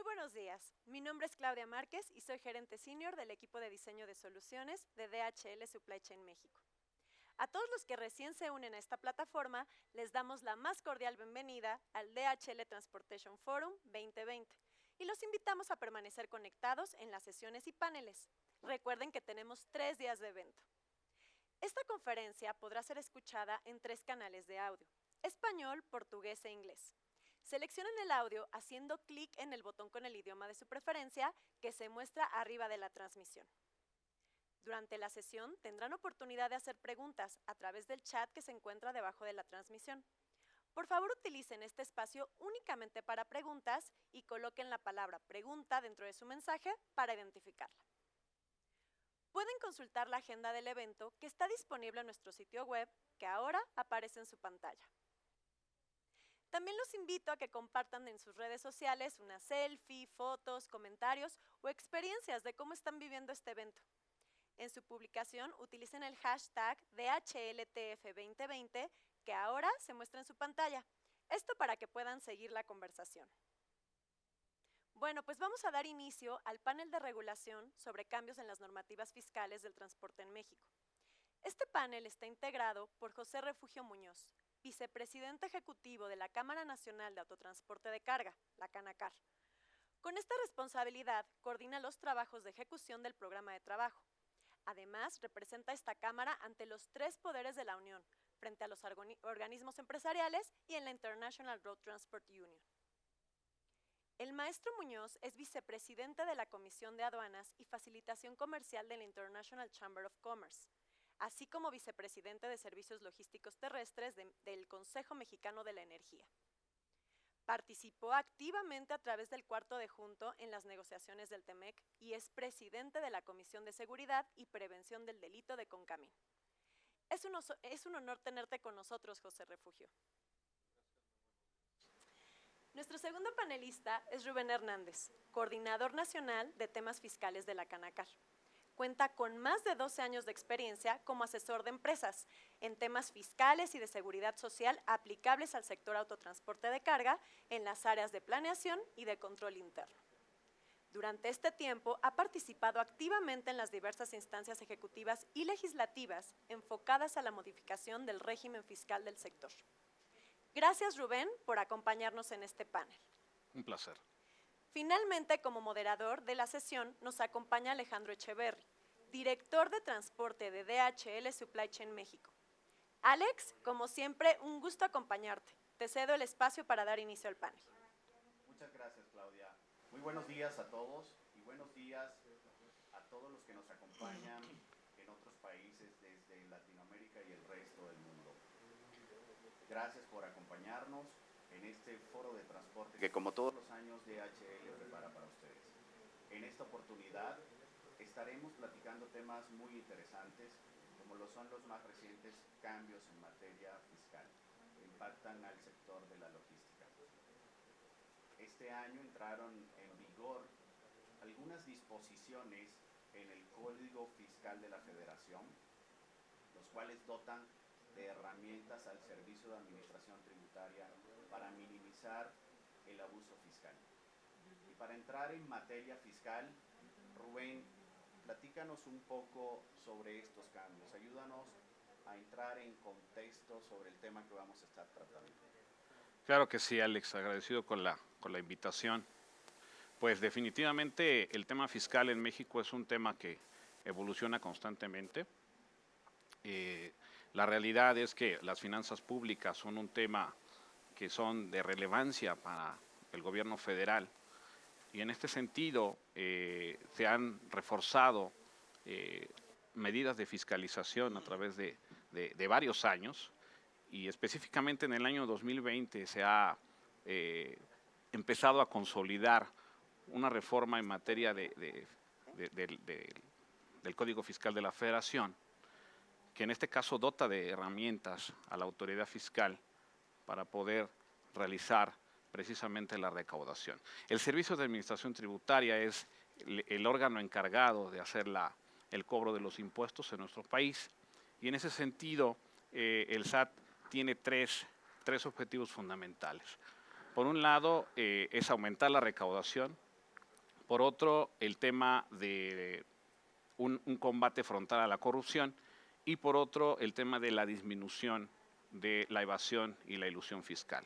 Muy buenos días, mi nombre es Claudia Márquez y soy gerente senior del equipo de diseño de soluciones de DHL Supply Chain México. A todos los que recién se unen a esta plataforma, les damos la más cordial bienvenida al DHL Transportation Forum 2020 y los invitamos a permanecer conectados en las sesiones y paneles. Recuerden que tenemos 3 días de evento. Esta conferencia podrá ser escuchada en 3 canales de audio: español, portugués e inglés. Seleccionen el audio haciendo clic en el botón con el idioma de su preferencia que se muestra arriba de la transmisión. Durante la sesión tendrán oportunidad de hacer preguntas a través del chat que se encuentra debajo de la transmisión. Por favor, utilicen este espacio únicamente para preguntas y coloquen la palabra pregunta dentro de su mensaje para identificarla. Pueden consultar la agenda del evento que está disponible en nuestro sitio web, que ahora aparece en su pantalla. También los invito a que compartan en sus redes sociales una selfie, fotos, comentarios o experiencias de cómo están viviendo este evento. En su publicación utilicen el hashtag DHLTF2020 que ahora se muestra en su pantalla. Esto para que puedan seguir la conversación. Bueno, pues vamos a dar inicio al panel de regulación sobre cambios en las normativas fiscales del transporte en México. Este panel está integrado por José Refugio Muñoz, vicepresidente ejecutivo de la Cámara Nacional de Autotransporte de Carga, la CANACAR. Con esta responsabilidad, coordina los trabajos de ejecución del programa de trabajo. Además, representa a esta Cámara ante los 3 poderes de la Unión, frente a los organismos empresariales y en la International Road Transport Union. El maestro Muñoz es vicepresidente de la Comisión de Aduanas y Facilitación Comercial de la International Chamber of Commerce, así como vicepresidente de Servicios Logísticos Terrestres del Consejo Mexicano de la Energía. Participó activamente a través del Cuarto de Junto en las negociaciones del TEMEC y es presidente de la Comisión de Seguridad y Prevención del Delito de CONCAMIN. Es un honor tenerte con nosotros, José Refugio. Nuestro segundo panelista es Rubén Hernández, coordinador nacional de temas fiscales de la CANACAR. Cuenta con más de 12 años de experiencia como asesor de empresas en temas fiscales y de seguridad social aplicables al sector autotransporte de carga en las áreas de planeación y de control interno. Durante este tiempo ha participado activamente en las diversas instancias ejecutivas y legislativas enfocadas a la modificación del régimen fiscal del sector. Gracias, Rubén, por acompañarnos en este panel. Un placer. Finalmente, como moderador de la sesión, nos acompaña Alejandro Echeverri, director de transporte de DHL Supply Chain México. Alex, como siempre, un gusto acompañarte. Te cedo el espacio para dar inicio al panel. Muchas gracias, Claudia. Muy buenos días a todos y buenos días a todos los que nos acompañan en otros países desde Latinoamérica y el resto del mundo. Gracias por acompañarnos en este foro de transporte que, como todos los años, DHL prepara para ustedes. En esta oportunidad estaremos platicando temas muy interesantes, como lo son los más recientes cambios en materia fiscal que impactan al sector de la logística. Este año entraron en vigor algunas disposiciones en el Código Fiscal de la Federación, los cuales dotan de herramientas al Servicio de Administración Tributaria para minimizar el abuso fiscal. Y para entrar en materia fiscal, Rubén, platícanos un poco sobre estos cambios. Ayúdanos a entrar en contexto sobre el tema que vamos a estar tratando. Claro que sí, Alex, agradecido con la invitación. Pues definitivamente el tema fiscal en México es un tema que evoluciona constantemente. La realidad es que las finanzas públicas son un tema que son de relevancia para el gobierno federal y en este sentido se han reforzado medidas de fiscalización a través de varios años y específicamente en el año 2020 se ha empezado a consolidar una reforma en materia del Código Fiscal de la Federación, que en este caso dota de herramientas a la autoridad fiscal para poder realizar precisamente la recaudación. El Servicio de Administración Tributaria es el órgano encargado de hacer el cobro de los impuestos en nuestro país y en ese sentido el SAT tiene tres objetivos fundamentales. Por un lado es aumentar la recaudación por otro el tema de un combate frontal a la corrupción y por otro el tema de la disminución de la evasión y la elusión fiscal.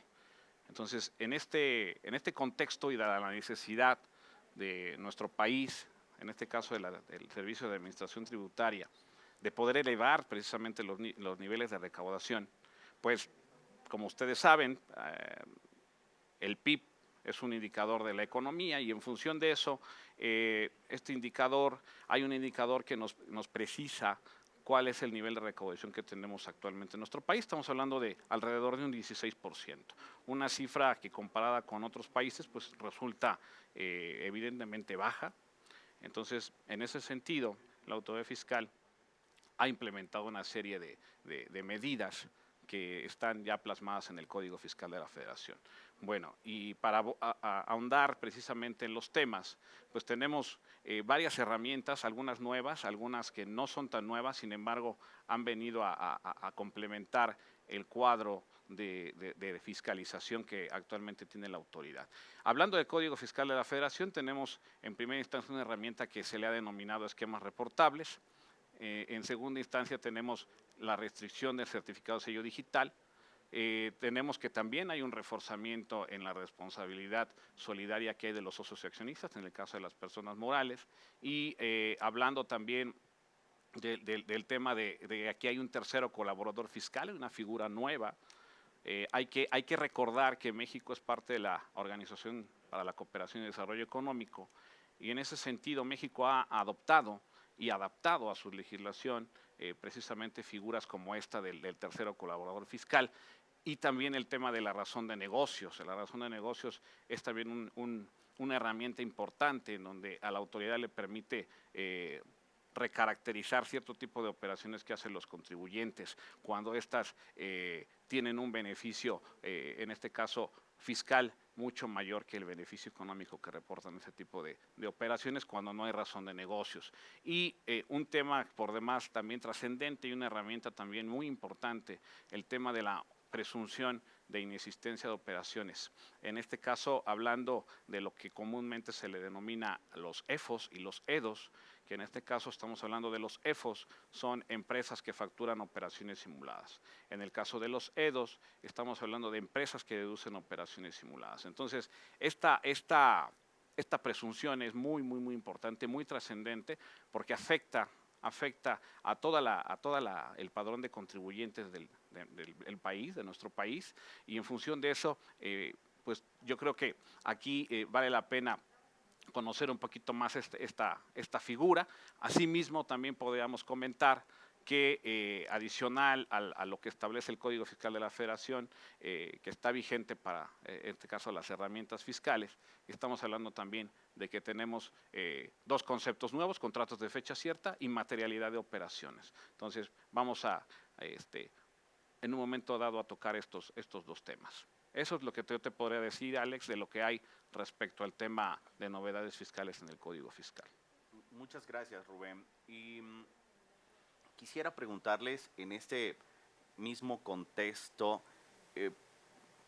Entonces, en este contexto y dada la necesidad de nuestro país, en este caso del Servicio de Administración Tributaria, de poder elevar precisamente los niveles de recaudación, pues, como ustedes saben, el PIB es un indicador de la economía y en función de eso, hay un indicador que nos precisa cuál es el nivel de recaudación que tenemos actualmente en nuestro país. Estamos hablando de alrededor de un 16%, una cifra que comparada con otros países pues resulta evidentemente baja. Entonces, en ese sentido, la autoridad fiscal ha implementado una serie de medidas que están ya plasmadas en el Código Fiscal de la Federación. Bueno, y para ahondar precisamente en los temas, pues tenemos varias herramientas, algunas nuevas, algunas que no son tan nuevas, sin embargo, han venido a complementar el cuadro de fiscalización que actualmente tiene la autoridad. Hablando del Código Fiscal de la Federación, tenemos en primera instancia una herramienta que se le ha denominado esquemas reportables. En segunda instancia tenemos la restricción del certificado de sello digital. Tenemos que también hay un reforzamiento en la responsabilidad solidaria que hay de los socios y accionistas, en el caso de las personas morales, y hablando también del tema de aquí hay un tercero colaborador fiscal, una figura nueva. Hay que recordar que México es parte de la Organización para la Cooperación y Desarrollo Económico, y en ese sentido México ha adoptado y adaptado a su legislación precisamente figuras como esta del tercero colaborador fiscal, y también el tema de la razón de negocios. La razón de negocios es también una herramienta importante en donde a la autoridad le permite recaracterizar cierto tipo de operaciones que hacen los contribuyentes cuando éstas tienen un beneficio, en este caso fiscal, mucho mayor que el beneficio económico que reportan ese tipo de operaciones cuando no hay razón de negocios. Y un tema por demás también trascendente y una herramienta también muy importante, el tema de la presunción de inexistencia de operaciones. En este caso, hablando de lo que comúnmente se le denomina los EFOS y los EDOS, que en este caso estamos hablando de los EFOS, son empresas que facturan operaciones simuladas. En el caso de los EDOS, estamos hablando de empresas que deducen operaciones simuladas. Entonces, esta presunción es muy importante, muy trascendente, porque afecta a toda el padrón de contribuyentes del país, de nuestro país, y en función de eso, pues yo creo que aquí vale la pena conocer un poquito más esta figura. Asimismo, también podríamos comentar que adicional a lo que establece el Código Fiscal de la Federación, que está vigente para, en este caso, las herramientas fiscales, estamos hablando también de que tenemos dos conceptos nuevos, contratos de fecha cierta y materialidad de operaciones. Entonces, vamos en un momento dado a tocar estos dos temas. Eso es lo que yo te podría decir, Alex, de lo que hay respecto al tema de novedades fiscales en el Código Fiscal. Muchas gracias, Rubén. Y quisiera preguntarles en este mismo contexto,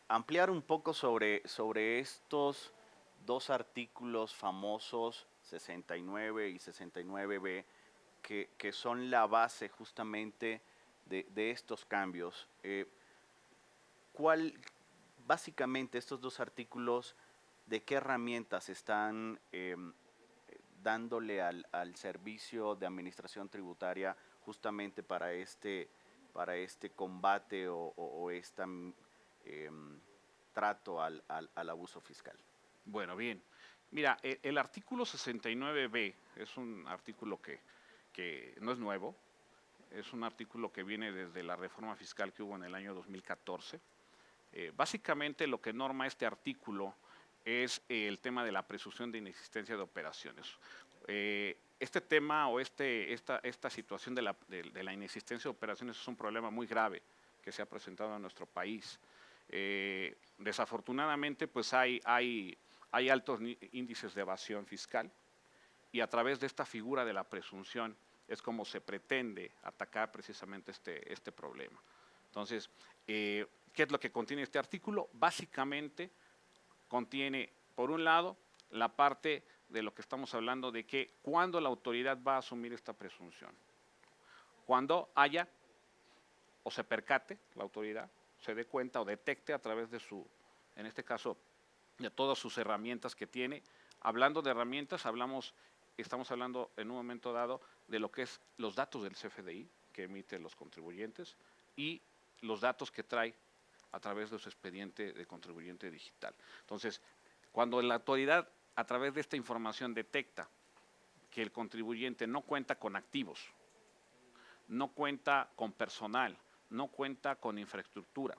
ampliar un poco sobre estos dos artículos famosos, 69 y 69B, que son la base justamente de estos cambios. Básicamente estos dos artículos, ¿de qué herramientas están dándole al servicio de administración tributaria justamente para este combate o este trato al abuso fiscal? Bueno, bien. Mira, el artículo 69B es un artículo que no es nuevo, es un artículo que viene desde la reforma fiscal que hubo en el año 2014. Básicamente lo que norma este artículo es el tema de la presunción de inexistencia de operaciones. Este tema o esta situación de la inexistencia de operaciones es un problema muy grave que se ha presentado en nuestro país. Desafortunadamente, pues hay altos índices de evasión fiscal y a través de esta figura de la presunción es como se pretende atacar precisamente este problema. Entonces, ¿qué es lo que contiene este artículo? Básicamente contiene, por un lado, la parte de lo que estamos hablando, de que cuándo la autoridad va a asumir esta presunción. Cuando haya o se percate la autoridad, se dé cuenta o detecte a través de su, en este caso, de todas sus herramientas que tiene. Hablando de herramientas, estamos hablando en un momento dado de lo que es los datos del CFDI que emiten los contribuyentes y los datos que trae a través de su expediente de contribuyente digital. Entonces, cuando la autoridad a través de esta información detecta que el contribuyente no cuenta con activos, no cuenta con personal, no cuenta con infraestructura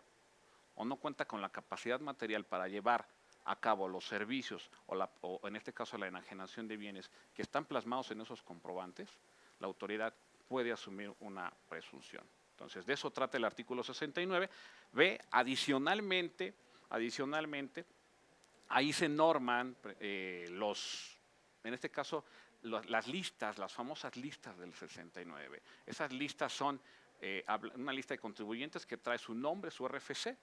o no cuenta con la capacidad material para llevar a cabo los servicios o en este caso la enajenación de bienes que están plasmados en esos comprobantes, la autoridad puede asumir una presunción. Entonces, de eso trata el artículo 69. Ve, adicionalmente, ahí se norman en este caso, las listas, las famosas listas del 69. Esas listas son una lista de contribuyentes que trae su nombre, su RFC,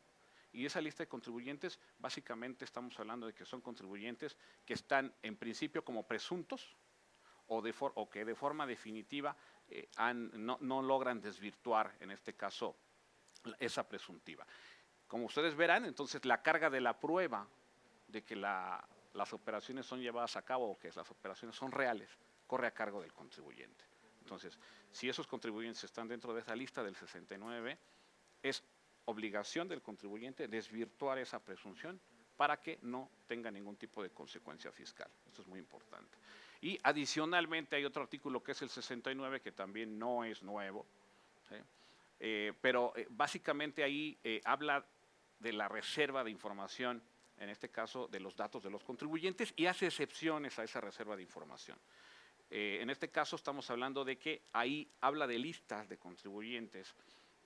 y esa lista de contribuyentes, básicamente estamos hablando de que son contribuyentes que están en principio como presuntos o que de forma definitiva no logran desvirtuar, en este caso, esa presuntiva. Como ustedes verán, entonces la carga de la prueba de que las operaciones son llevadas a cabo o que las operaciones son reales, corre a cargo del contribuyente. Entonces, si esos contribuyentes están dentro de esa lista del 69, es obligación del contribuyente desvirtuar esa presunción para que no tenga ningún tipo de consecuencia fiscal. Esto es muy importante. Y adicionalmente hay otro artículo que es el 69, que también no es nuevo, ¿sí? Pero básicamente ahí habla de la reserva de información, en este caso de los datos de los contribuyentes, y hace excepciones a esa reserva de información. En este caso estamos hablando de que ahí habla de listas de contribuyentes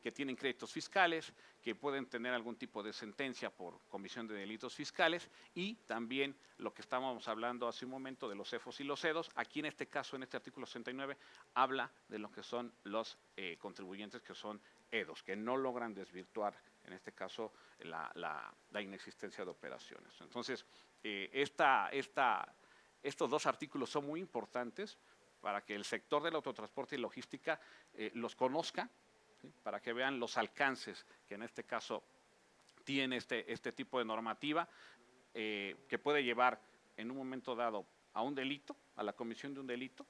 que tienen créditos fiscales, que pueden tener algún tipo de sentencia por comisión de delitos fiscales, y también lo que estábamos hablando hace un momento de los CEFOS y los CEDOS. Aquí en este caso, en este artículo 69, habla de lo que son los contribuyentes que son EDOS, que no logran desvirtuar, en este caso, la inexistencia de operaciones. Entonces, estos dos artículos son muy importantes para que el sector del autotransporte y logística los conozca, ¿sí? Para que vean los alcances que en este caso tiene este tipo de normativa, que puede llevar en un momento dado a un delito, a la comisión de un delito,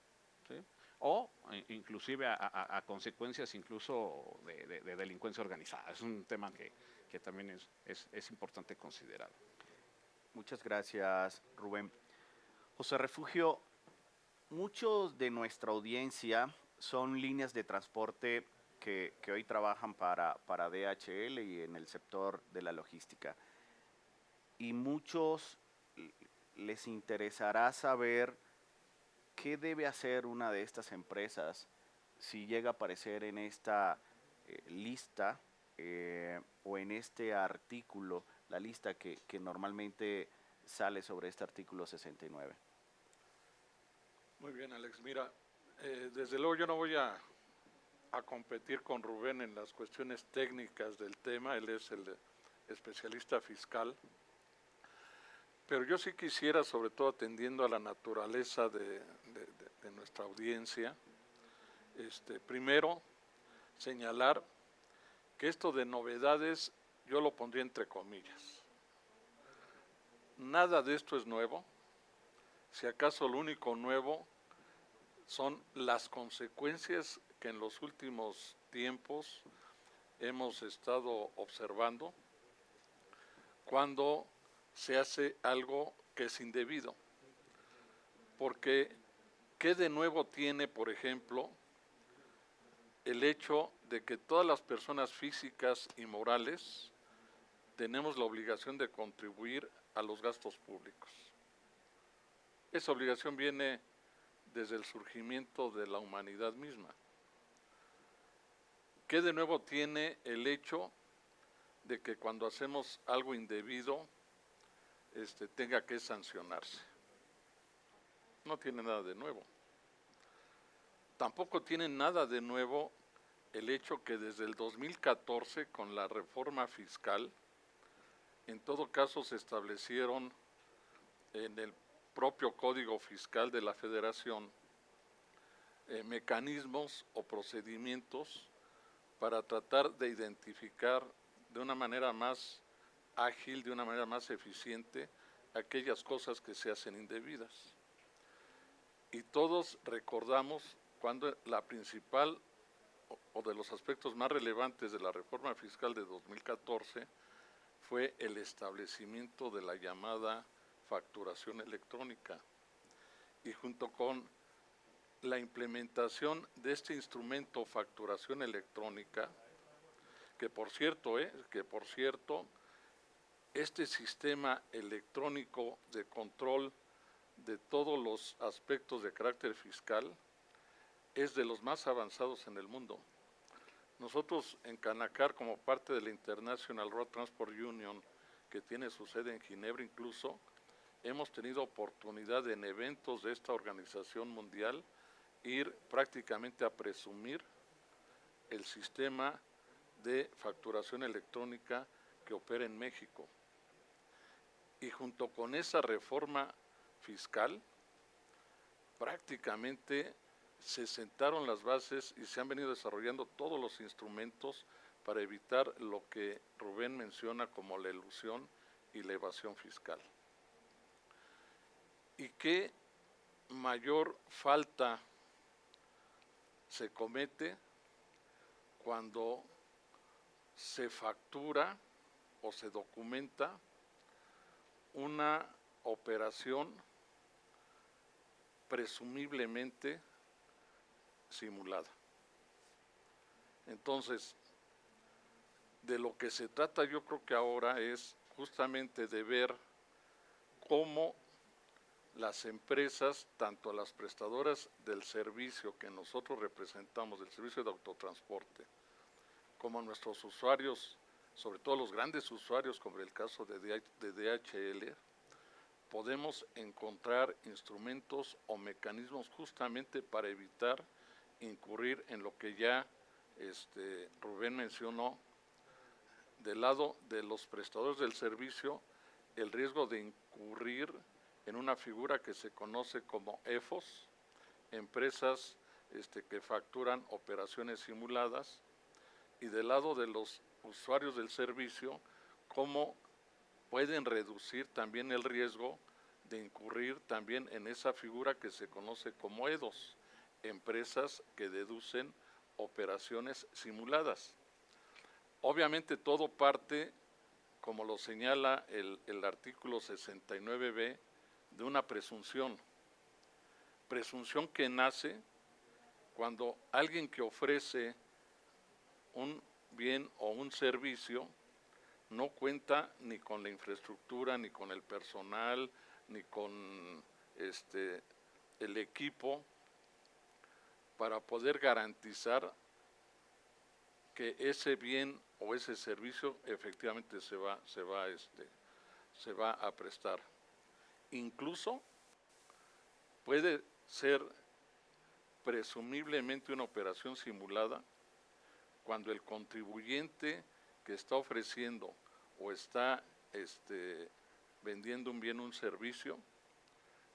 ¿sí? O inclusive a consecuencias incluso de delincuencia organizada. Es un tema que también es importante considerar. Muchas gracias, Rubén. José Refugio, muchos de nuestra audiencia son líneas de transporte que hoy trabajan para DHL y en el sector de la logística. Y muchos les interesará saber qué debe hacer una de estas empresas si llega a aparecer en esta lista o en este artículo, la lista que normalmente sale sobre este artículo 69. Muy bien, Alex. Mira, desde luego yo no voy a competir con Rubén en las cuestiones técnicas del tema, él es el especialista fiscal, pero yo sí quisiera, sobre todo atendiendo a la naturaleza de nuestra audiencia, primero señalar que esto de novedades yo lo pondría entre comillas. Nada de esto es nuevo, si acaso lo único nuevo son las consecuencias que en los últimos tiempos hemos estado observando cuando se hace algo que es indebido. Porque, ¿qué de nuevo tiene, por ejemplo, el hecho de que todas las personas físicas y morales tenemos la obligación de contribuir a los gastos públicos? Esa obligación viene desde el surgimiento de la humanidad misma. ¿Qué de nuevo tiene el hecho de que cuando hacemos algo indebido tenga que sancionarse? No tiene nada de nuevo. Tampoco tiene nada de nuevo el hecho que desde el 2014, con la reforma fiscal, en todo caso se establecieron en el propio Código Fiscal de la Federación mecanismos o procedimientos para tratar de identificar de una manera más ágil, de una manera más eficiente, aquellas cosas que se hacen indebidas. Y todos recordamos cuando la principal o de los aspectos más relevantes de la reforma fiscal de 2014 fue el establecimiento de la llamada facturación electrónica. Y junto con la implementación de este instrumento facturación electrónica, que por cierto, este sistema electrónico de control de todos los aspectos de carácter fiscal es de los más avanzados en el mundo. Nosotros en Canacar, como parte de la International Road Transport Union, que tiene su sede en Ginebra incluso, hemos tenido oportunidad en eventos de esta organización mundial ir prácticamente a presumir el sistema de facturación electrónica que opera en México. Y junto con esa reforma fiscal, prácticamente se sentaron las bases y se han venido desarrollando todos los instrumentos para evitar lo que Rubén menciona como la elusión y la evasión fiscal. ¿Y qué mayor falta se comete cuando se factura o se documenta una operación presumiblemente simulada? Entonces, de lo que se trata yo creo que ahora es justamente de ver cómo las empresas, tanto las prestadoras del servicio que nosotros representamos, del servicio de autotransporte, como nuestros usuarios, sobre todo los grandes usuarios, como el caso de DHL, podemos encontrar instrumentos o mecanismos justamente para evitar incurrir en lo que ya Rubén mencionó, del lado de los prestadores del servicio, el riesgo de incurrir en una figura que se conoce como EFOS, empresas que facturan operaciones simuladas, y del lado de los usuarios del servicio, cómo pueden reducir también el riesgo de incurrir también en esa figura que se conoce como EDOS, empresas que deducen operaciones simuladas. Obviamente todo parte, como lo señala el artículo 69b, de una presunción que nace cuando alguien que ofrece un bien o un servicio no cuenta ni con la infraestructura, ni con el personal, ni con el equipo para poder garantizar que ese bien o ese servicio efectivamente se va a prestar. Incluso puede ser presumiblemente una operación simulada cuando el contribuyente que está ofreciendo o está vendiendo un bien o un servicio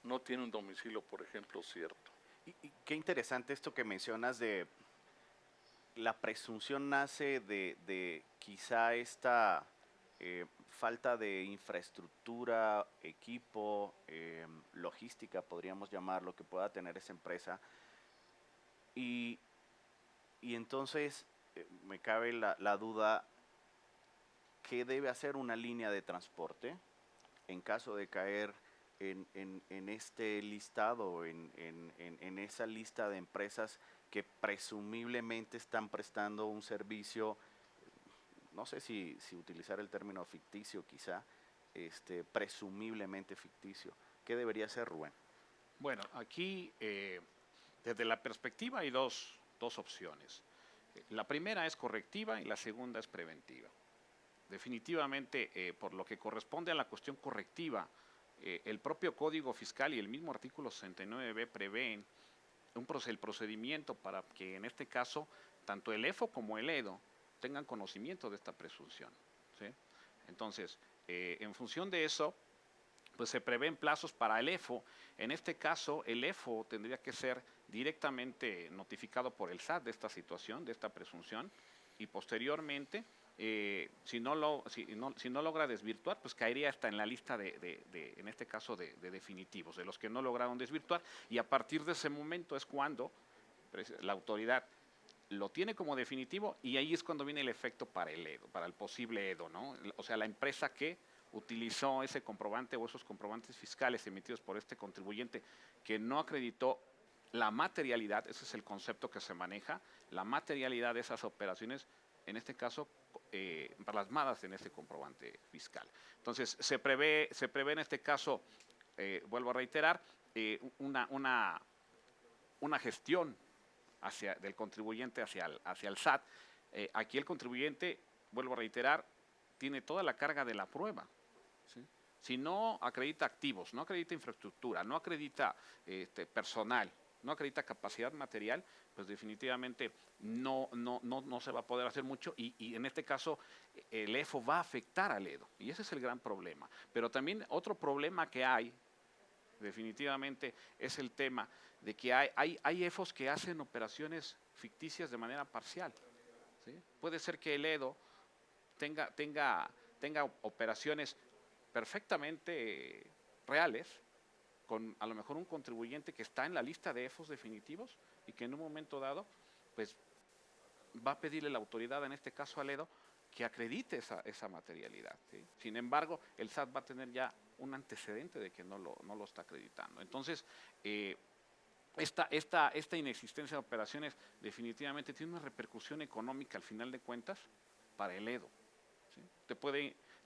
no tiene un domicilio, por ejemplo, cierto. Y qué interesante esto que mencionas de la presunción nace de quizá esta falta de infraestructura, equipo, logística, podríamos llamarlo, que pueda tener esa empresa. Y entonces me cabe la duda, ¿qué debe hacer una línea de transporte en caso de caer en este listado, en esa lista de empresas que presumiblemente están prestando un servicio, no sé si utilizar el término ficticio quizá, presumiblemente ficticio? ¿Qué debería hacer, Rubén? Bueno, aquí desde la perspectiva hay dos opciones. La primera es correctiva y la segunda es preventiva. Definitivamente, por lo que corresponde a la cuestión correctiva, el propio Código Fiscal y el mismo artículo 69b prevén el procedimiento para que en este caso tanto el EFO como el EDO tengan conocimiento de esta presunción, ¿sí? Entonces, en función de eso, pues se prevén plazos para el EFO. En este caso, el EFO tendría que ser directamente notificado por el SAT de esta situación, de esta presunción, y posteriormente, si no logra desvirtuar, pues caería hasta en la lista en este caso, de definitivos, de los que no lograron desvirtuar, y a partir de ese momento es cuando la autoridad lo tiene como definitivo, y ahí es cuando viene el efecto para el EDO, para el posible EDO, ¿no? O sea, la empresa que utilizó ese comprobante o esos comprobantes fiscales emitidos por este contribuyente que no acreditó la materialidad, ese es el concepto que se maneja, la materialidad de esas operaciones, en este caso, plasmadas en ese comprobante fiscal. Entonces, se prevé en este caso, vuelvo a reiterar, una gestión del contribuyente hacia el SAT. Aquí el contribuyente, vuelvo a reiterar, tiene toda la carga de la prueba. ¿Sí? Si no acredita activos, no acredita infraestructura, no acredita personal, no acredita capacidad material, pues definitivamente no se va a poder hacer mucho, y en este caso el EFO va a afectar al EDO, y ese es el gran problema. Pero también otro problema que hay, definitivamente, es el tema de que hay EFOs que hacen operaciones ficticias de manera parcial. ¿Sí? Puede ser que el EDO tenga operaciones perfectamente reales, con a lo mejor un contribuyente que está en la lista de EFOs definitivos y que en un momento dado, pues va a pedirle la autoridad, en este caso al EDO, que acredite esa materialidad. ¿Sí? Sin embargo, el SAT va a tener ya un antecedente de que no lo está acreditando. Entonces, esta inexistencia de operaciones definitivamente tiene una repercusión económica al final de cuentas para el EDO. ¿Sí?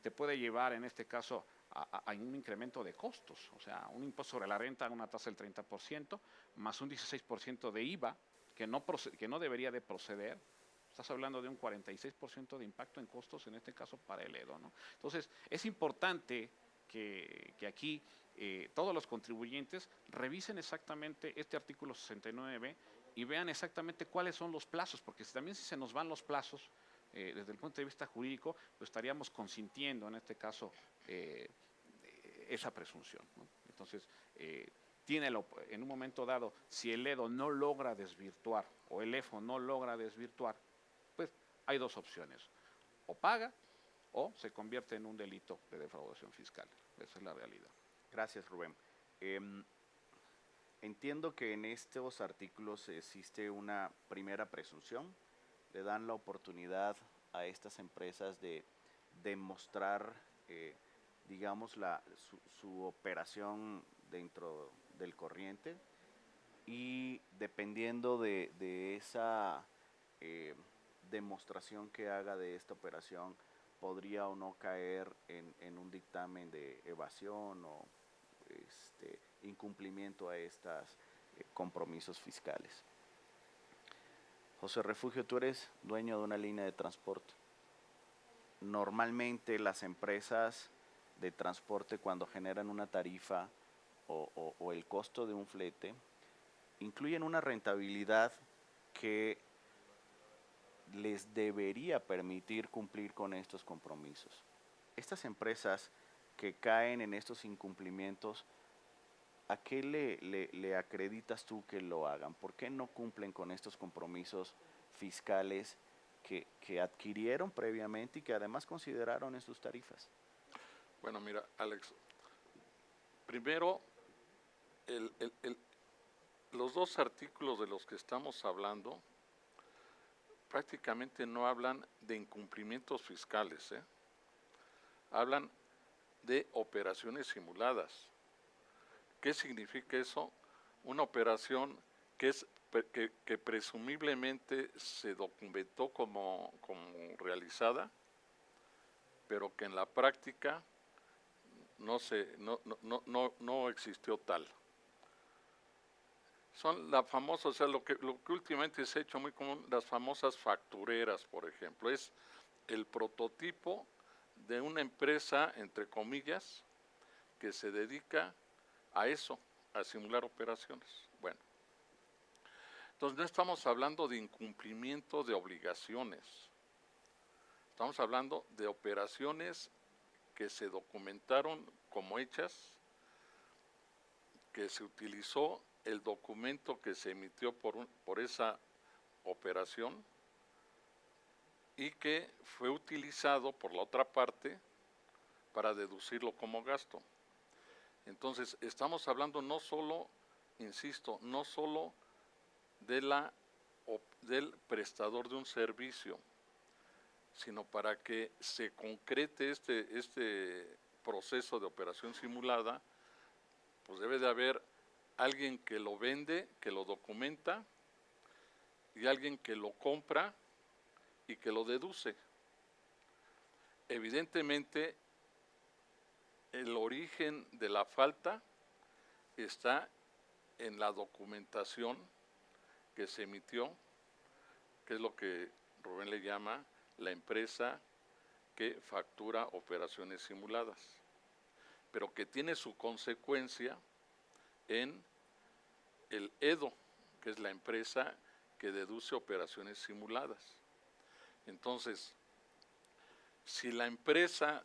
Te puede llevar en este caso a un incremento de costos, o sea, un impuesto sobre la renta a una tasa del 30%, más un 16% de IVA, que no debería de proceder. Estás hablando de un 46% de impacto en costos, en este caso para el EDO, ¿no? Entonces, es importante que aquí todos los contribuyentes revisen exactamente este artículo 69b y vean exactamente cuáles son los plazos, porque también si se nos van los plazos, desde el punto de vista jurídico, pues estaríamos consintiendo en este caso esa presunción, ¿no? Entonces, en un momento dado, si el EDO no logra desvirtuar o el EFO no logra desvirtuar, pues hay dos opciones: o paga o se convierte en un delito de defraudación fiscal. Esa es la realidad. Gracias, Rubén. Entiendo que en estos artículos existe una primera presunción. Le dan la oportunidad a estas empresas de demostrar, digamos, su operación dentro del corriente, y dependiendo de esa demostración que haga de esta operación, podría o no caer en un dictamen de evasión o incumplimiento a estos compromisos fiscales. José Refugio, tú eres dueño de una línea de transporte. Normalmente las empresas de transporte, cuando generan una tarifa o el costo de un flete, incluyen una rentabilidad que les debería permitir cumplir con estos compromisos. Estas empresas que caen en estos incumplimientos, ¿a qué le acreditas tú que lo hagan? ¿Por qué no cumplen con estos compromisos fiscales que adquirieron previamente y que además consideraron en sus tarifas? Bueno, mira, Alex, primero, los dos artículos de los que estamos hablando prácticamente no hablan de incumplimientos fiscales, hablan de operaciones simuladas. ¿Qué significa eso? Una operación que presumiblemente se documentó como realizada, pero que en la práctica no existió tal. Son la famosa, o sea, lo que últimamente se ha hecho muy común, las famosas factureras, por ejemplo. Es el prototipo de una empresa, entre comillas, que se dedica a eso, a simular operaciones. Bueno, entonces no estamos hablando de incumplimiento de obligaciones. Estamos hablando de operaciones que se documentaron como hechas que se utilizó el documento que se emitió por esa operación y que fue utilizado por la otra parte para deducirlo como gasto. Entonces, estamos hablando no solo, insisto, no solo del prestador de un servicio, sino para que se concrete este proceso de operación simulada, pues debe de haber alguien que lo vende, que lo documenta, y alguien que lo compra y que lo deduce. Evidentemente, el origen de la falta está en la documentación que se emitió, que es lo que Rubén le llama la empresa que factura operaciones simuladas, pero que tiene su consecuencia en el EDO, que es la empresa que deduce operaciones simuladas. Entonces, si la empresa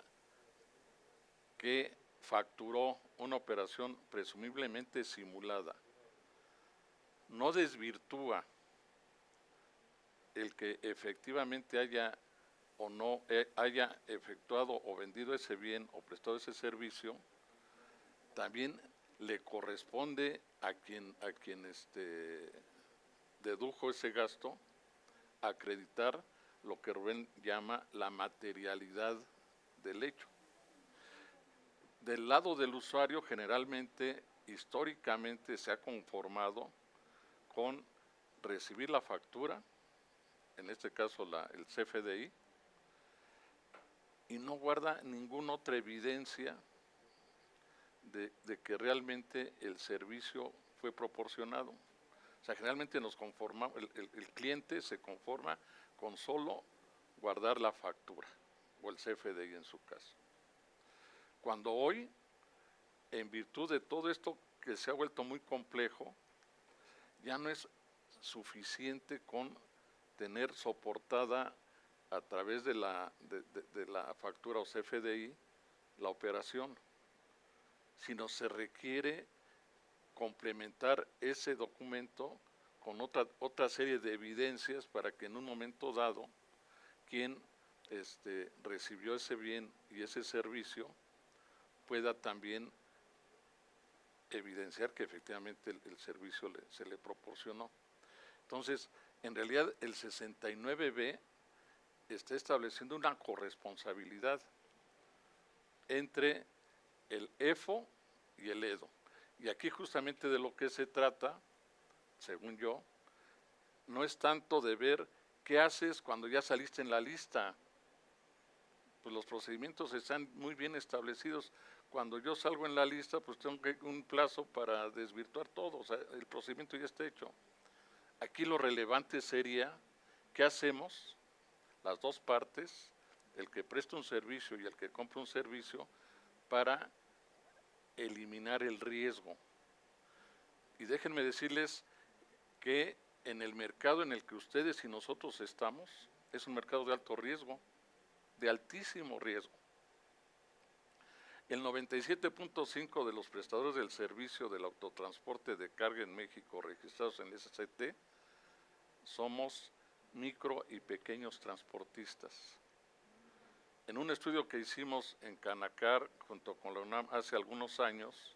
que facturó una operación presumiblemente simulada no desvirtúa el que efectivamente haya o no haya efectuado o vendido ese bien o prestado ese servicio, también le corresponde a quien dedujo ese gasto acreditar lo que Rubén llama la materialidad del hecho. Del lado del usuario, generalmente, históricamente se ha conformado con recibir la factura, en este caso el CFDI, y no guarda ninguna otra evidencia de que realmente el servicio fue proporcionado. O sea, generalmente el cliente se conforma con solo guardar la factura o el CFDI en su caso. Cuando hoy, en virtud de todo esto que se ha vuelto muy complejo, ya no es suficiente con tener soportada a través de la factura o CFDI la operación, sino se requiere complementar ese documento con otra serie de evidencias para que en un momento dado quien recibió ese bien y ese servicio pueda también evidenciar que efectivamente el servicio se le proporcionó. Entonces, en realidad el 69B está estableciendo una corresponsabilidad entre el EFO y el EDO. Y aquí justamente de lo que se trata, según yo, no es tanto de ver qué haces cuando ya saliste en la lista. Pues los procedimientos están muy bien establecidos. Cuando yo salgo en la lista, pues tengo un plazo para desvirtuar todo, o sea, el procedimiento ya está hecho. Aquí lo relevante sería, ¿qué hacemos? Las dos partes, el que presta un servicio y el que compra un servicio, para eliminar el riesgo. Y déjenme decirles que en el mercado en el que ustedes y nosotros estamos, es un mercado de alto riesgo, de altísimo riesgo. El 97.5% de los prestadores del servicio del autotransporte de carga en México registrados en el SCT somos micro y pequeños transportistas. En un estudio que hicimos en Canacar junto con la UNAM hace algunos años,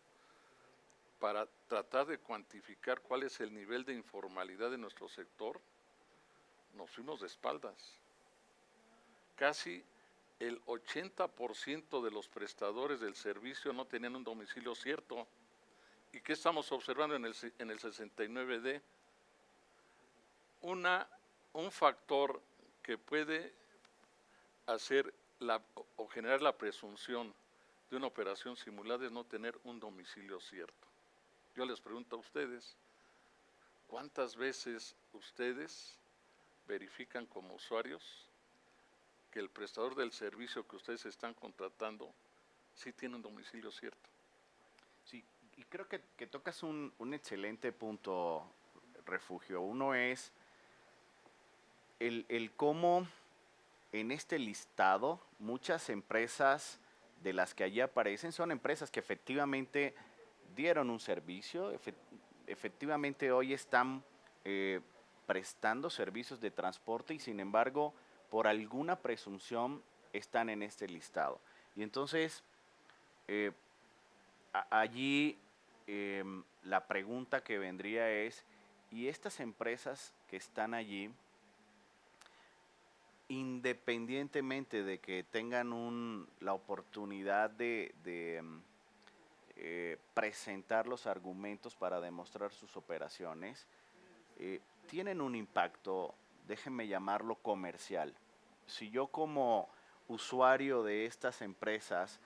para tratar de cuantificar cuál es el nivel de informalidad de nuestro sector, nos fuimos de espaldas. Casi el 80% de los prestadores del servicio no tenían un domicilio cierto. ¿Y qué estamos observando en el 69D? Un factor que puede hacer o generar la presunción de una operación simulada es no tener un domicilio cierto. Yo les pregunto a ustedes, ¿cuántas veces ustedes verifican como usuarios que el prestador del servicio que ustedes están contratando sí tiene un domicilio cierto? Sí, y creo que tocas un excelente punto, Refugio. Uno es el cómo en este listado muchas empresas de las que allí aparecen son empresas que efectivamente dieron un servicio, efectivamente hoy están prestando servicios de transporte y sin embargo por alguna presunción están en este listado. Y entonces allí la pregunta que vendría es, ¿y estas empresas que están allí, independientemente de que tengan la oportunidad de presentar los argumentos para demostrar sus operaciones, tienen un impacto, déjenme llamarlo comercial? Si yo como usuario de estas empresas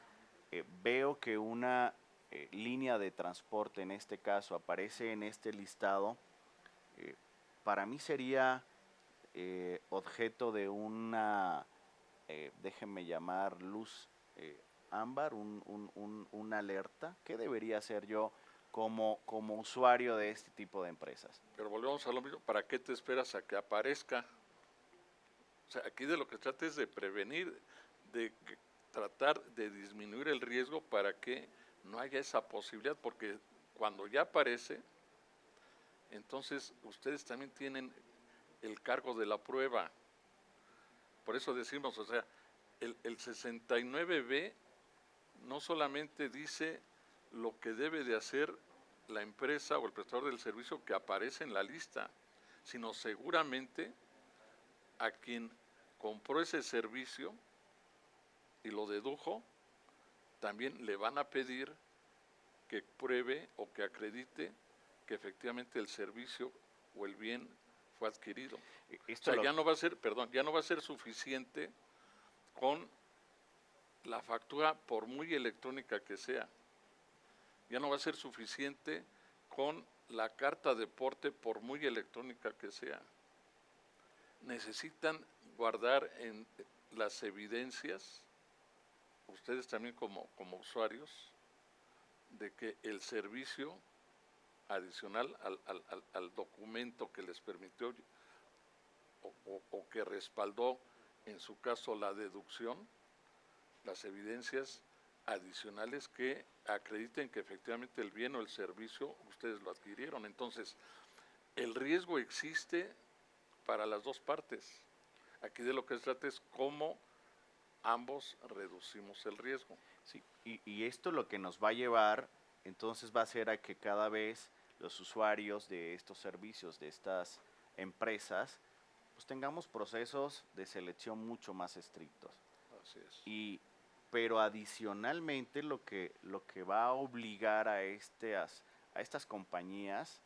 veo que una línea de transporte, en este caso, aparece en este listado, para mí sería objeto de una, déjenme llamar, luz ámbar, una alerta. ¿Qué debería hacer yo como usuario de este tipo de empresas? Pero volvemos a lo mismo, ¿para qué te esperas a que aparezca? O sea, aquí de lo que trata es de prevenir, de tratar de disminuir el riesgo para que no haya esa posibilidad, porque cuando ya aparece, entonces ustedes también tienen el cargo de la prueba. Por eso decimos, o sea, el 69B no solamente dice lo que debe de hacer la empresa o el prestador del servicio que aparece en la lista, sino seguramente a quien compró ese servicio y lo dedujo, también le van a pedir que pruebe o que acredite que efectivamente el servicio o el bien fue adquirido. O sea, ya no va a ser, ya no va a ser suficiente con la factura, por muy electrónica que sea. Ya no va a ser suficiente con la carta de porte, por muy electrónica que sea. Necesitan guardar en las evidencias, ustedes también como usuarios, de que el servicio adicional al documento que les permitió o que respaldó, en su caso, la deducción, las evidencias adicionales que acrediten que efectivamente el bien o el servicio ustedes lo adquirieron. Entonces, el riesgo existe para las dos partes. Aquí de lo que se trata es cómo ambos reducimos el riesgo. Sí, y esto lo que nos va a llevar, entonces va a ser a que cada vez los usuarios de estos servicios, de estas empresas, pues tengamos procesos de selección mucho más estrictos. Así es. Pero adicionalmente lo que va a obligar a estas compañías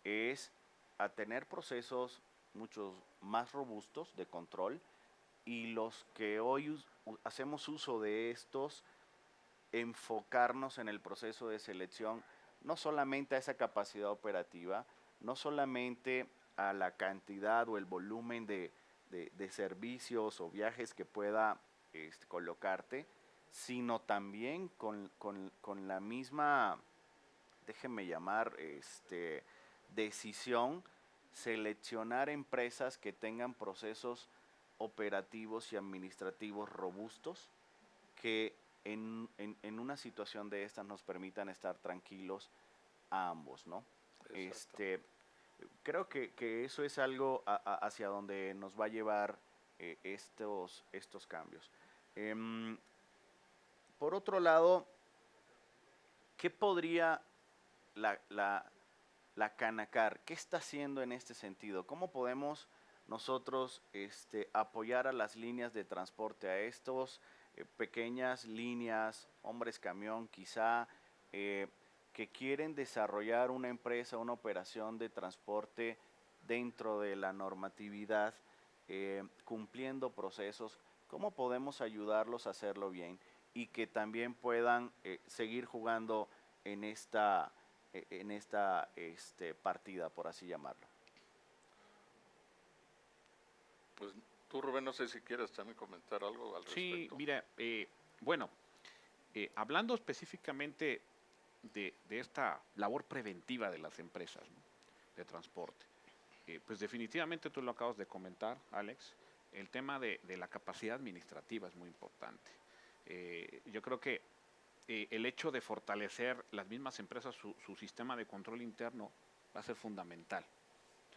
es a tener procesos mucho más robustos de control, y los que hoy hacemos uso de estos, enfocarnos en el proceso de selección, no solamente a esa capacidad operativa, no solamente a la cantidad o el volumen de servicios o viajes que pueda colocarte, sino también con la misma, déjenme llamar, decisión, seleccionar empresas que tengan procesos operativos y administrativos robustos, que en una situación de estas nos permitan estar tranquilos a ambos, ¿no? Creo que eso es algo hacia donde nos va a llevar estos cambios. Por otro lado, ¿qué podría la Canacar, qué está haciendo en este sentido? ¿Cómo podemos nosotros apoyar a las líneas de transporte, a estos pequeñas líneas, hombres camión quizá, que quieren desarrollar una empresa, una operación de transporte dentro de la normatividad, cumpliendo procesos? ¿Cómo podemos ayudarlos a hacerlo bien y que también puedan seguir jugando en esta partida, por así llamarlo? Pues tú, Rubén, no sé si quieres también comentar algo al respecto. Sí, mira, bueno, hablando específicamente de esta labor preventiva de las empresas, ¿no?, de transporte, pues definitivamente tú lo acabas de comentar, Alex, el tema de la capacidad administrativa es muy importante. Yo creo que el hecho de fortalecer las mismas empresas su sistema de control interno va a ser fundamental.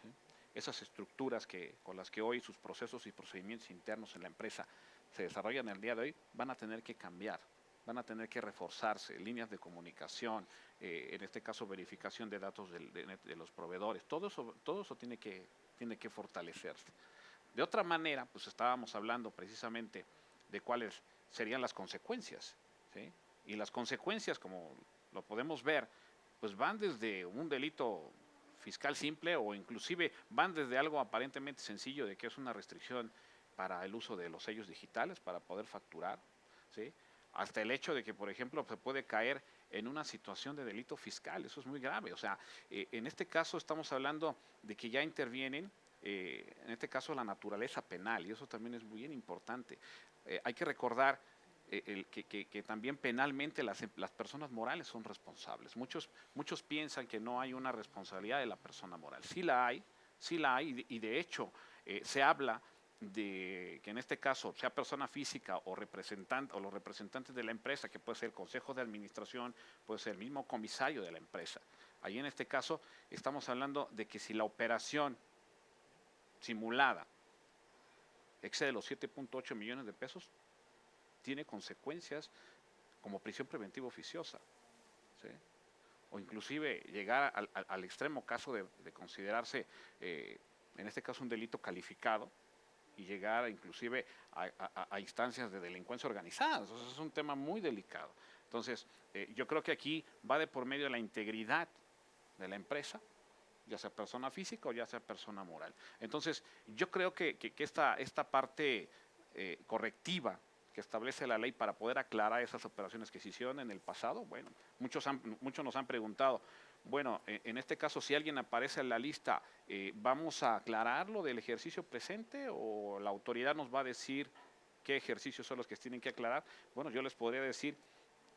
¿Sí? Esas estructuras con las que hoy sus procesos y procedimientos internos en la empresa se desarrollan el día de hoy van a tener que cambiar, van a tener que reforzarse, líneas de comunicación, en este caso verificación de datos de los proveedores, todo eso tiene que fortalecerse. De otra manera, pues estábamos hablando precisamente de cuáles serían las consecuencias, ¿sí? Y las consecuencias, como lo podemos ver, pues van desde un delito fiscal simple o inclusive van desde algo aparentemente sencillo de que es una restricción para el uso de los sellos digitales para poder facturar, ¿sí? Hasta el hecho de que, por ejemplo, se puede caer en una situación de delito fiscal, eso es muy grave. O sea, en este caso estamos hablando de que ya intervienen, en este caso, la naturaleza penal, y eso también es muy bien importante. Hay que recordar que también penalmente las personas morales son responsables. Muchos piensan que no hay una responsabilidad de la persona moral. Sí la hay, y de hecho se habla de que en este caso sea persona física o representante o los representantes de la empresa, que puede ser el consejo de administración, puede ser el mismo comisario de la empresa. Ahí en este caso estamos hablando de que si la operación simulada excede los 7.8 millones de pesos, tiene consecuencias como prisión preventiva oficiosa, ¿sí? O inclusive llegar al extremo caso de considerarse, en este caso, un delito calificado y llegar inclusive a instancias de delincuencia organizada. Entonces es un tema muy delicado. Entonces, yo creo que aquí va de por medio de la integridad de la empresa, ya sea persona física o ya sea persona moral. Entonces, yo creo que esta parte correctiva que establece la ley para poder aclarar esas operaciones que se hicieron en el pasado, bueno, muchos nos han preguntado, bueno, en este caso, si alguien aparece en la lista, ¿vamos a aclararlo del ejercicio presente o la autoridad nos va a decir qué ejercicios son los que tienen que aclarar? Bueno, yo les podría decir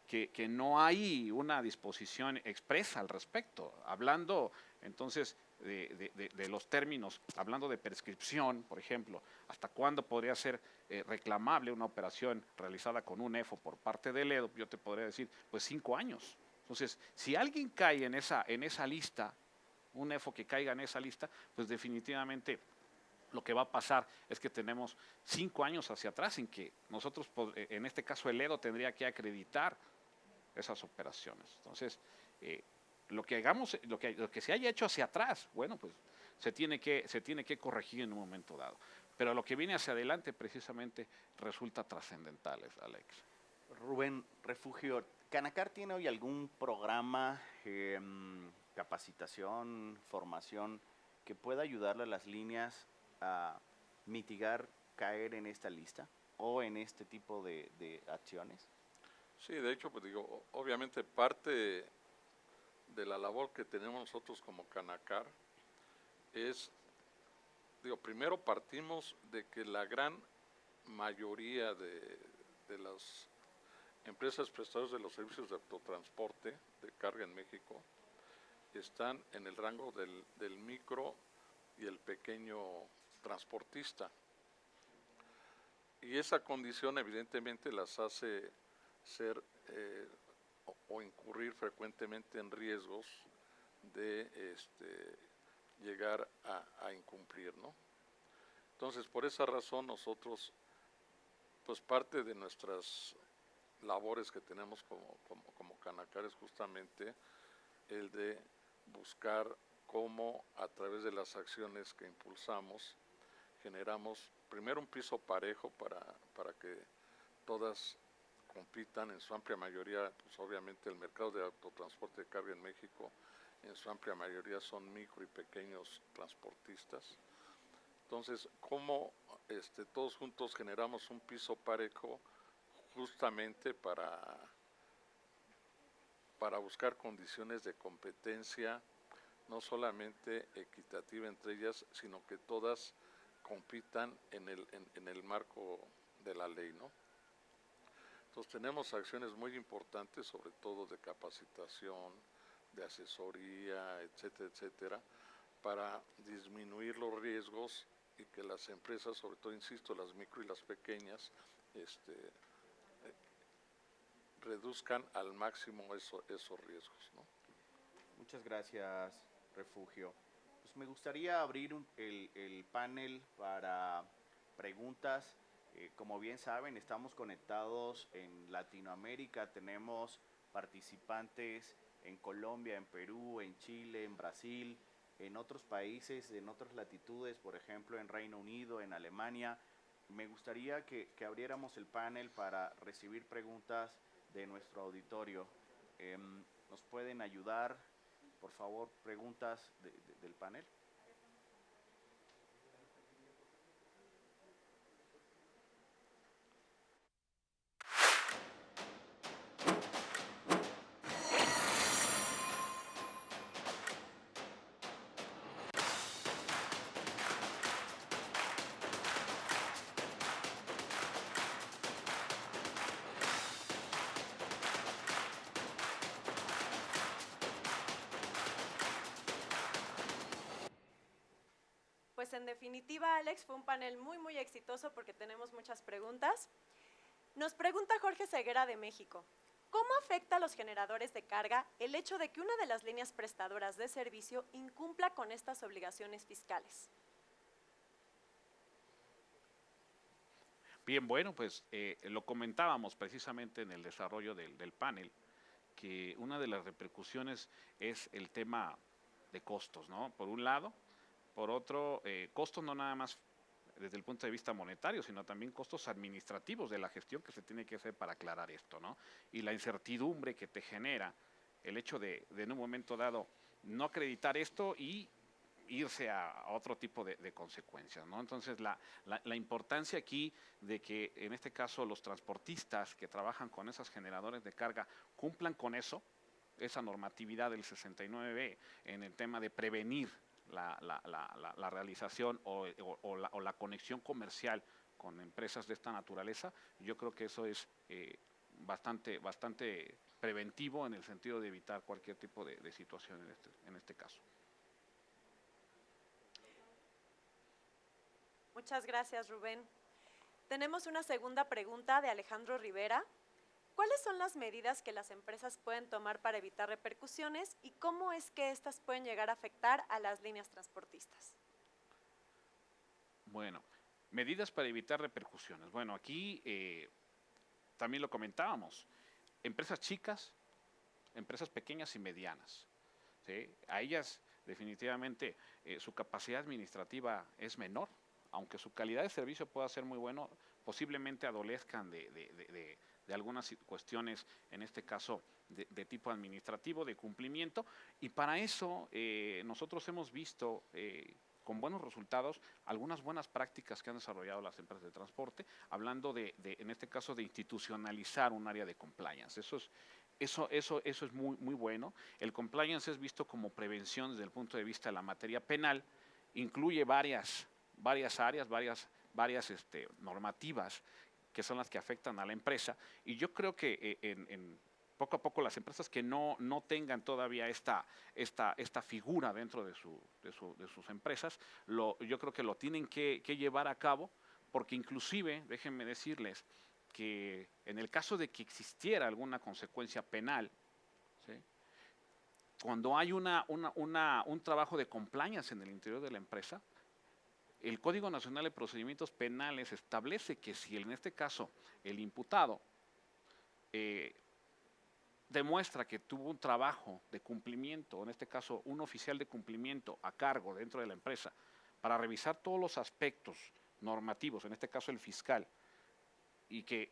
que no hay una disposición expresa al respecto. Hablando entonces de los términos, hablando de prescripción, por ejemplo, hasta cuándo podría ser reclamable una operación realizada con un EFO por parte del EDO, yo te podría decir, pues 5 años. Entonces, si alguien cae en esa lista, un EFO que caiga en esa lista, pues definitivamente lo que va a pasar es que tenemos 5 años hacia atrás en que nosotros, en este caso el EDO, tendría que acreditar esas operaciones. Entonces, lo que se haya hecho hacia atrás, bueno, pues se tiene que corregir en un momento dado. Pero lo que viene hacia adelante precisamente resulta trascendental, Alex. Rubén Refugio, ¿Canacar tiene hoy algún programa, capacitación, formación que pueda ayudarle a las líneas a mitigar caer en esta lista o en este tipo de acciones? Sí, de hecho, pues digo, obviamente parte de la labor que tenemos nosotros como Canacar es, digo, primero partimos de que la gran mayoría de las empresas prestadoras de los servicios de autotransporte de carga en México están en el rango del micro y el pequeño transportista. Y esa condición evidentemente las hace ser o incurrir frecuentemente en riesgos de llegar a incumplir, ¿no? Entonces, por esa razón nosotros, pues parte de nuestras labores que tenemos como Canacar es justamente el de buscar cómo a través de las acciones que impulsamos generamos primero un piso parejo para que todas compitan en su amplia mayoría. Pues obviamente el mercado de autotransporte de carga en México en su amplia mayoría son micro y pequeños transportistas. Entonces, ¿cómo todos juntos generamos un piso parejo justamente para buscar condiciones de competencia no solamente equitativa entre ellas, sino que todas compitan en el marco de la ley, ¿no? Entonces tenemos acciones muy importantes, sobre todo de capacitación, de asesoría, etcétera, etcétera, para disminuir los riesgos y que las empresas, sobre todo, insisto, las micro y las pequeñas, reduzcan al máximo esos riesgos, ¿no? Muchas gracias, Refugio. Pues me gustaría abrir el panel para preguntas. Como bien saben, estamos conectados en Latinoamérica, tenemos participantes en Colombia, en Perú, en Chile, en Brasil, en otros países, en otras latitudes, por ejemplo, en Reino Unido, en Alemania. Me gustaría que abriéramos el panel para recibir preguntas de nuestro auditorio. ¿Nos pueden ayudar, por favor, preguntas del panel? Pues en definitiva, Alex, fue un panel muy exitoso porque tenemos muchas preguntas. Nos pregunta Jorge Ceguera de México, ¿cómo afecta a los generadores de carga el hecho de que una de las líneas prestadoras de servicio incumpla con estas obligaciones fiscales? Bien, bueno, pues lo comentábamos precisamente en el desarrollo del panel, que una de las repercusiones es el tema de costos, ¿no? Por un lado, por otro, costos no nada más desde el punto de vista monetario, sino también costos administrativos de la gestión que se tiene que hacer para aclarar esto, ¿no? Y la incertidumbre que te genera el hecho de en un momento dado no acreditar esto y irse a otro tipo de consecuencias, ¿no? Entonces, la importancia aquí de que, en este caso, los transportistas que trabajan con esos generadores de carga cumplan con eso, esa normatividad del 69B en el tema de prevenir la realización o la conexión comercial con empresas de esta naturaleza, yo creo que eso es bastante preventivo en el sentido de evitar cualquier tipo de situación en este caso. Muchas gracias, Rubén. Tenemos una segunda pregunta de Alejandro Rivera. ¿Cuáles son las medidas que las empresas pueden tomar para evitar repercusiones y cómo es que estas pueden llegar a afectar a las líneas transportistas? Bueno, medidas para evitar repercusiones. Bueno, aquí también lo comentábamos. Empresas chicas, empresas pequeñas y medianas, ¿sí? A ellas definitivamente su capacidad administrativa es menor, aunque su calidad de servicio pueda ser muy bueno, posiblemente adolezcan de algunas cuestiones, en este caso de tipo administrativo, de cumplimiento, y para eso nosotros hemos visto con buenos resultados algunas buenas prácticas que han desarrollado las empresas de transporte, hablando en este caso, de institucionalizar un área de compliance. Eso es muy bueno. El compliance es visto como prevención desde el punto de vista de la materia penal, incluye varias áreas, varias normativas que son las que afectan a la empresa, y yo creo que poco a poco las empresas que no tengan todavía esta figura dentro de sus empresas, yo creo que lo tienen que llevar a cabo, porque inclusive, déjenme decirles, que en el caso de que existiera alguna consecuencia penal, ¿sí?, cuando hay un trabajo de compliance en el interior de la empresa, el Código Nacional de Procedimientos Penales establece que si en este caso el imputado demuestra que tuvo un trabajo de cumplimiento, en este caso un oficial de cumplimiento a cargo dentro de la empresa, para revisar todos los aspectos normativos, en este caso el fiscal, y que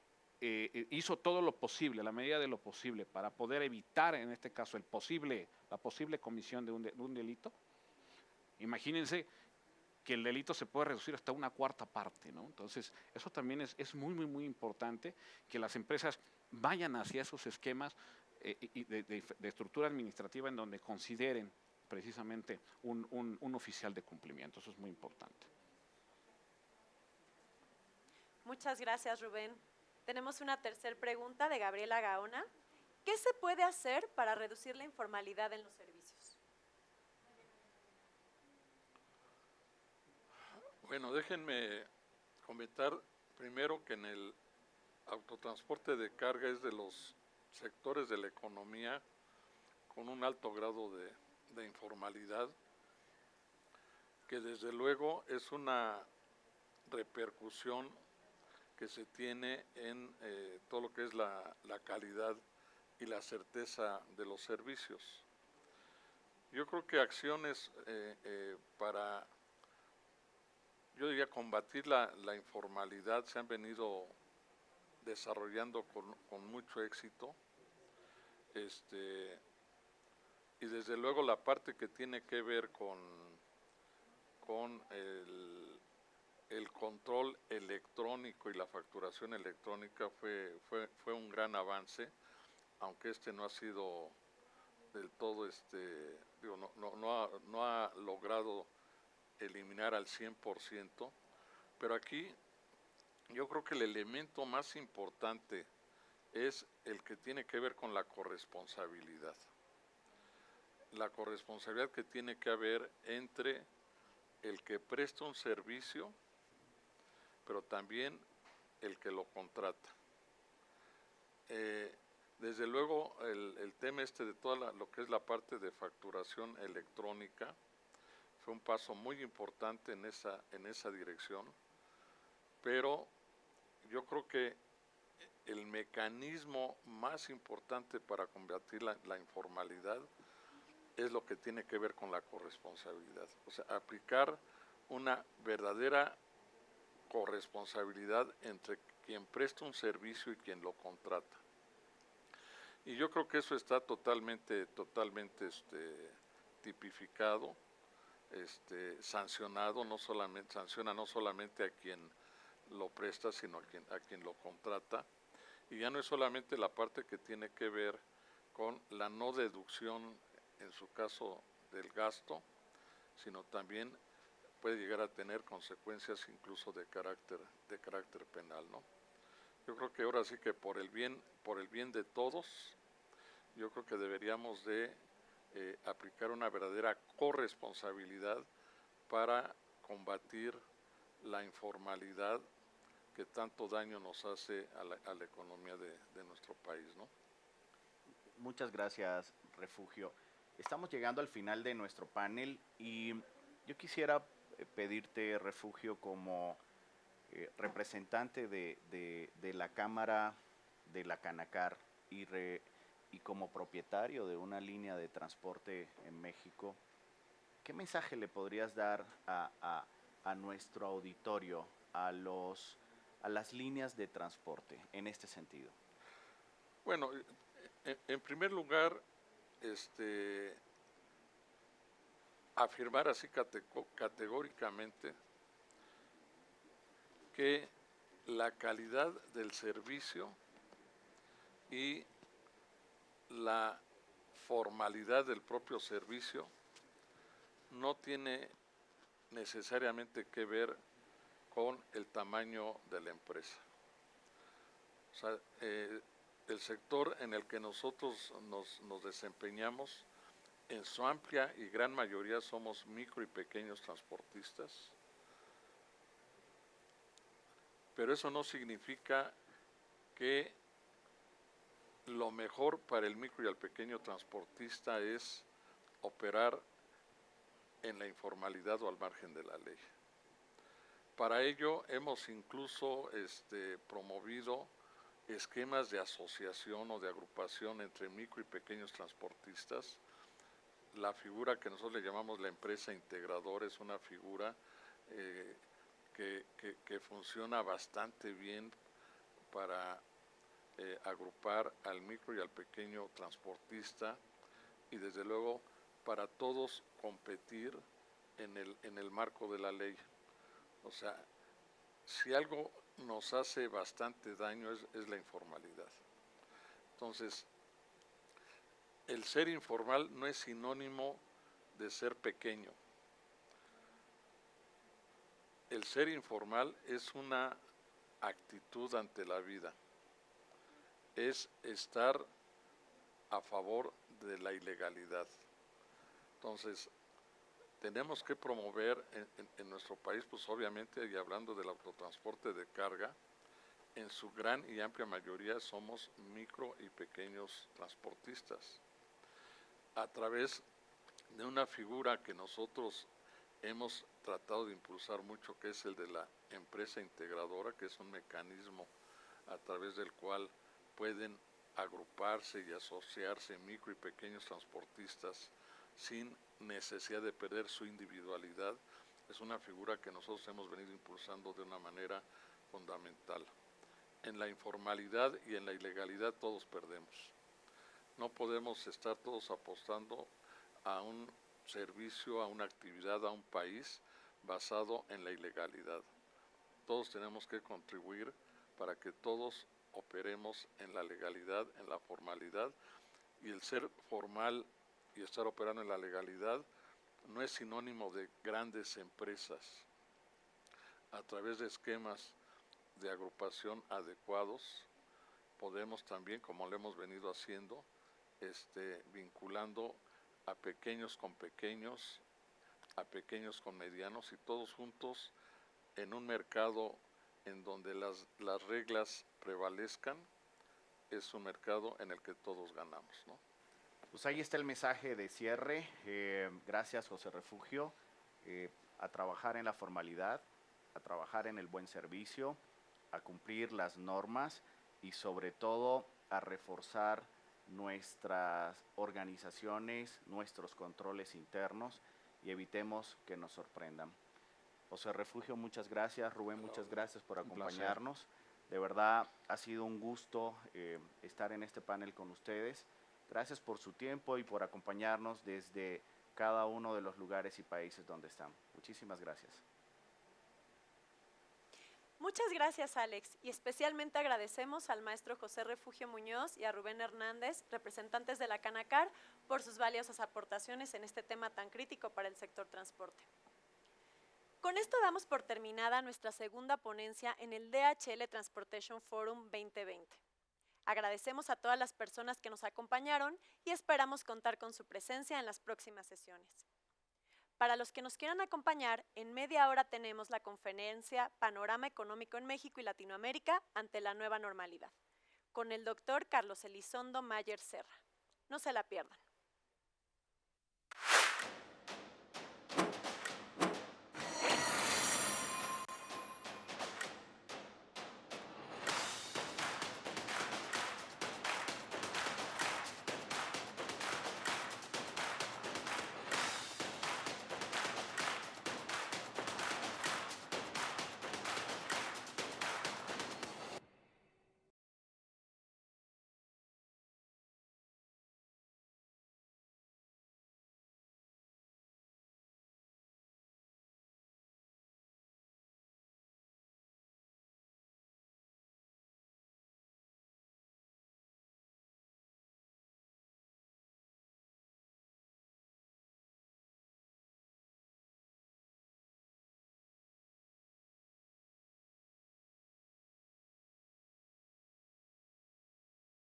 hizo todo lo posible, a la medida de lo posible, para poder evitar en este caso la posible comisión de un delito, imagínense que el delito se puede reducir hasta una cuarta parte, ¿no? Entonces, eso también es muy importante, que las empresas vayan hacia esos esquemas de estructura administrativa en donde consideren precisamente un oficial de cumplimiento. Eso es muy importante. Muchas gracias, Rubén. Tenemos una tercera pregunta de Gabriela Gaona. ¿Qué se puede hacer para reducir la informalidad en los servicios? Bueno, déjenme comentar primero que en el autotransporte de carga es de los sectores de la economía con un alto grado de informalidad, que desde luego es una repercusión que se tiene en todo lo que es la calidad y la certeza de los servicios. Yo creo que acciones para, yo diría, combatir la informalidad se han venido desarrollando con mucho éxito. Y desde luego la parte que tiene que ver con el control electrónico y la facturación electrónica fue un gran avance, aunque no ha sido del todo, digo, no ha logrado eliminar al 100%, pero aquí yo creo que el elemento más importante es el que tiene que ver con la corresponsabilidad. La corresponsabilidad que tiene que haber entre el que presta un servicio, pero también el que lo contrata. Desde luego el tema de toda lo que es la parte de facturación electrónica fue un paso muy importante en esa dirección, pero yo creo que el mecanismo más importante para combatir la informalidad es lo que tiene que ver con la corresponsabilidad, o sea, aplicar una verdadera corresponsabilidad entre quien presta un servicio y quien lo contrata. Y yo creo que eso está totalmente tipificado, sancionado, sanciona no solamente a quien lo presta, sino a quien lo contrata. Y ya no es solamente la parte que tiene que ver con la no deducción, en su caso, del gasto, sino también puede llegar a tener consecuencias incluso de carácter penal, ¿no? Yo creo que ahora sí que por el bien de todos, yo creo que deberíamos de aplicar una verdadera corresponsabilidad para combatir la informalidad que tanto daño nos hace a la economía de nuestro país, ¿no? Muchas gracias, Refugio. Estamos llegando al final de nuestro panel y yo quisiera pedirte, Refugio, como representante de la Cámara de la Canacar y como propietario de una línea de transporte en México, ¿qué mensaje le podrías dar a nuestro auditorio, a las líneas de transporte en este sentido? Bueno, en primer lugar, afirmar así categóricamente que la calidad del servicio y la formalidad del propio servicio no tiene necesariamente que ver con el tamaño de la empresa. O sea, el sector en el que nosotros nos desempeñamos, en su amplia y gran mayoría somos micro y pequeños transportistas, pero eso no significa que lo mejor para el micro y el pequeño transportista es operar en la informalidad o al margen de la ley. Para ello hemos incluso promovido esquemas de asociación o de agrupación entre micro y pequeños transportistas. La figura que nosotros le llamamos la empresa integradora es una figura que funciona bastante bien para agrupar al micro y al pequeño transportista y desde luego para todos competir en el marco de la ley. O sea, si algo nos hace bastante daño es la informalidad. Entonces, el ser informal no es sinónimo de ser pequeño. El ser informal es una actitud ante la vida. Es estar a favor de la ilegalidad. Entonces, tenemos que promover en nuestro país, pues obviamente, y hablando del autotransporte de carga, en su gran y amplia mayoría somos micro y pequeños transportistas. A través de una figura que nosotros hemos tratado de impulsar mucho, que es el de la empresa integradora, que es un mecanismo a través del cual pueden agruparse y asociarse micro y pequeños transportistas sin necesidad de perder su individualidad. Es una figura que nosotros hemos venido impulsando de una manera fundamental. En la informalidad y en la ilegalidad todos perdemos. No podemos estar todos apostando a un servicio, a una actividad, a un país basado en la ilegalidad. Todos tenemos que contribuir para que todos operemos en la legalidad, en la formalidad, y el ser formal y estar operando en la legalidad no es sinónimo de grandes empresas. A través de esquemas de agrupación adecuados podemos también, como lo hemos venido haciendo, vinculando a pequeños con pequeños, a pequeños con medianos, y todos juntos en un mercado en donde las reglas prevalezcan. Es un mercado en el que todos ganamos, ¿no? Pues ahí está el mensaje de cierre. Gracias, José Refugio. A trabajar en la formalidad, a trabajar en el buen servicio, a cumplir las normas y sobre todo a reforzar nuestras organizaciones, nuestros controles internos, y evitemos que nos sorprendan. José Refugio, muchas gracias. Rubén, muchas gracias por acompañarnos. De verdad ha sido un gusto estar en este panel con ustedes. Gracias por su tiempo y por acompañarnos desde cada uno de los lugares y países donde están. Muchísimas gracias. Muchas gracias, Alex, y especialmente agradecemos al maestro José Refugio Muñoz y a Rubén Hernández, representantes de la Canacar, por sus valiosas aportaciones en este tema tan crítico para el sector transporte. Con esto damos por terminada nuestra segunda ponencia en el DHL Transportation Forum 2020. Agradecemos a todas las personas que nos acompañaron y esperamos contar con su presencia en las próximas sesiones. Para los que nos quieran acompañar, en media hora tenemos la conferencia Panorama Económico en México y Latinoamérica ante la nueva normalidad, con el doctor Carlos Elizondo Mayer Serra. No se la pierdan.